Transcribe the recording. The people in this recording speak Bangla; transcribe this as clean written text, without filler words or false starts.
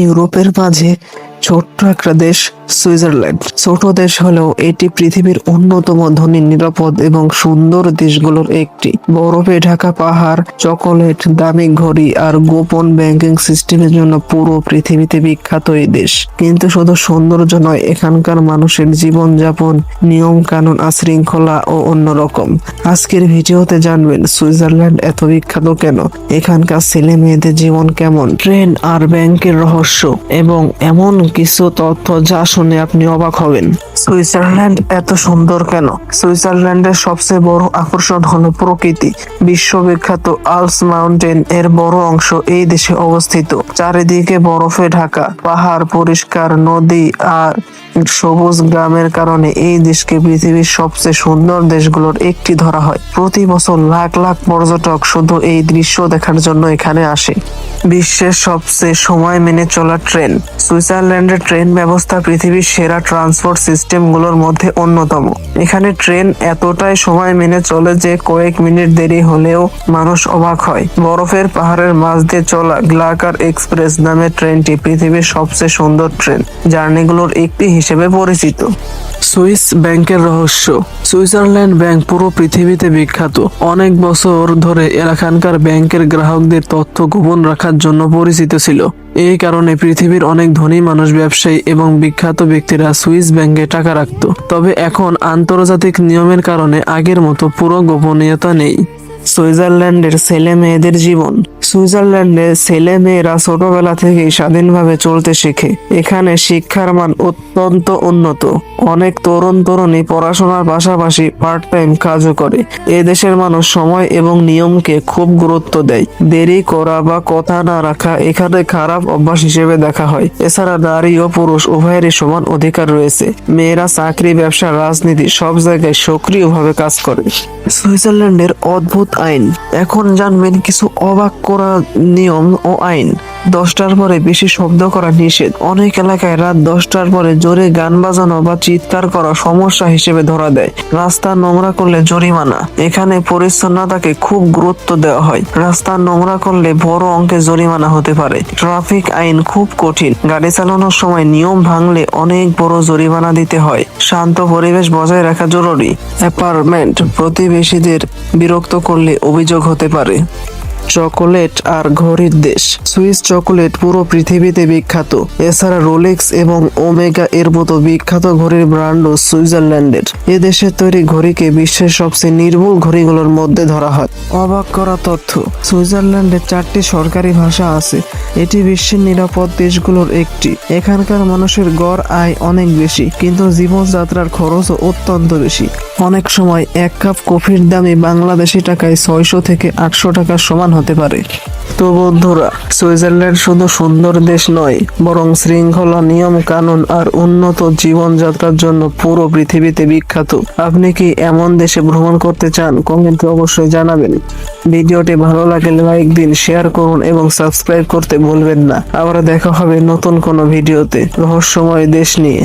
ইউরোপের মাঝে ছোট্ট একটা দেশ সুইজারল্যান্ড। ছোট দেশ হলেও এটি পৃথিবীর অন্যতম ধনী, নিরাপদ এবং সুন্দর দেশগুলোর একটি। বরফে ঢাকা পাহাড়, চকোলেট, দামি ঘড়ি আর গোপন ব্যাংকিং সিস্টেমের জন্য পুরো পৃথিবীতে বিখ্যাত এই দেশ। কিন্তু শুধু সৌন্দর্য নয়, এখানকার মানুষের জীবনযাপন, নিয়ম কানুন আর শৃঙ্খলা ও অন্যরকম। আজকের ভিডিওতে জানবেন সুইজারল্যান্ড এত বিখ্যাত কেন, এখানকার ছেলে মেয়েদের জীবন কেমন, ট্রেন আর ব্যাংকের রহস্য এবং এমন কিছু তথ্য যা শুনে আপনি অবাক হবেন। সুইজারল্যান্ড এত সুন্দর কেন? সুইজারল্যান্ডের সবচেয়ে বড় আকর্ষণ হলো প্রকৃতি। বিশ্ববিখ্যাত আল্পস মাউন্টেন এর বড় অংশ এই দেশে অবস্থিত। চারিদিকে বরফে ঢাকা পাহাড়, পরিষ্কার নদী আর সবুজ গ্রামের কারণে এই দেশকে পৃথিবীর সবচেয়ে সুন্দর দেশগুলোর একটি ধরা হয়। প্রতি বছর লাখ লাখ পর্যটক শুধু এই দৃশ্য দেখার জন্য এখানে আসে। বিশ্বের সবচেয়ে সময় মেনে চলা ট্রেন। সুইজারল্যান্ডের ট্রেন ব্যবস্থা পৃথিবীর সেরা ট্রান্সপোর্ট সিস্টেমগুলোর মধ্যে অন্যতম। এখানে ট্রেন এতটাই সময় মেনে চলে যে কয়েক মিনিট দেরি হলেও মানুষ অবাক হয়। বরফের পাহাড়ের মাঝ দিয়ে চলা গ্লাকার এক্সপ্রেস নামের ট্রেনটি পৃথিবীর সবচেয়ে সুন্দর ট্রেন জার্নিগুলোর একটি হিসেবে পরিচিত। সুইস ব্যাংকের রহস্য। সুইজারল্যান্ড ব্যাংক পুরো পৃথিবীতে বিখ্যাত। অনেক বছর ধরে এখানকার ব্যাংকের গ্রাহকদের তথ্য গোপন রাখার জন্য পরিচিত ছিল। এই কারণে পৃথিবীর অনেক ধনী মানুষ, ব্যবসায়ী এবং বিখ্যাত ব্যক্তিরা সুইস ব্যাংকে টাকা রাখত। তবে এখন আন্তর্জাতিক নিয়মের কারণে আগের মতো পুরো গোপনীয়তা নেই। সুইজারল্যান্ডের ছেলে মেয়েদের জীবন। সুইজারল্যান্ডে ছেলে মেয়েরা ছোটবেলা থেকেই স্বাধীনভাবে চলতে শেখে। এখানে শিক্ষার মান অত্যন্ত উন্নত। অনেক তরুণ তরুণী পড়াশোনার পাশাপাশি পার্ট টাইম কাজও করে। এ দেশের মানুষ সময় এবং নিয়মকে খুব গুরুত্ব দেয়। দেরি করা বা কথা না রাখা এখানে খারাপ অভ্যাস হিসেবে দেখা হয়। এছাড়া নারী ও পুরুষ উভয়েরই সমান অধিকার রয়েছে। মেয়েরা চাকরি, ব্যবসা, রাজনীতি সব জায়গায় সক্রিয়ভাবে কাজ করে। সুইজারল্যান্ডের অদ্ভুত আইন। এখন জানবেন কিছু অবাক করা নিয়ম ও আইন। 10টার পরে বেশি শব্দ করা নিষেধ। অনেক এলাকায় রাত 10টার পরে জোরে গান বাজানো বা চিৎকার করা সমস্যা হিসেবে ধরা দেয়। রাস্তা নোংরা করলে জরিমানা। এখানে পরিচ্ছন্নতাকে খুব গুরুত্ব দেওয়া হয়। রাস্তা নোংরা করলে বড় অঙ্কের জরিমানা হতে পারে। ট্রাফিক আইন খুব কঠিন। গাড়ি চালানোর সময় নিয়ম ভাঙলে অনেক বড় জরিমানা দিতে হয়। শান্ত পরিবেশ বজায় রাখা জরুরি। অ্যাপার্টমেন্ট প্রতিবেশীদের বিরক্ত করলে অভিযোগ হতে পারে। চকোলেট আর ঘড়ির দেশ। সুইস চকোলেট পুরো পৃথিবীতে বিখ্যাত। এছাড়া রোলেক্স এবং ওমেগা এর মতো বিখ্যাত ঘড়ির ব্র্যান্ডও সুইজারল্যান্ডের। এ দেশের তৈরি ঘড়িকে বিশ্বের সবচেয়ে নির্ভুল ঘড়িগুলোর মধ্যে ধরা হয়। অবাক করা তথ্য। সুইজারল্যান্ডে 4টি সরকারি ভাষা আছে। এটি বিশ্বের নিরাপদ দেশগুলোর একটি। এখানকার মানুষের গড় আয় অনেক বেশি, কিন্তু জীবনযাত্রার খরচও অত্যন্ত বেশি। অনেক সময় 1 কাপ কফির দামে বাংলাদেশি টাকায় 600 থেকে 800 টাকার সমান হতে পারে। তো বন্ধুরা, সুইজারল্যান্ড শুধু সুন্দর দেশ নয়, বরং শৃঙ্খলা, নিয়ম কানুন আর উন্নত জীবনযাত্রার জন্য পুরো পৃথিবীতে বিখ্যাত। আপনি কি এমন দেশে ভ্রমণ করতে চান? কমেন্টে অবশ্যই জানাবেন। ভিডিওটি ভালো লাগলে লাইক দিন, শেয়ার করুন এবং সাবস্ক্রাইব করতে ভুলবেন না। আবার দেখা হবে নতুন কোনো ভিডিওতে রহস্যময় দেশ নিয়ে।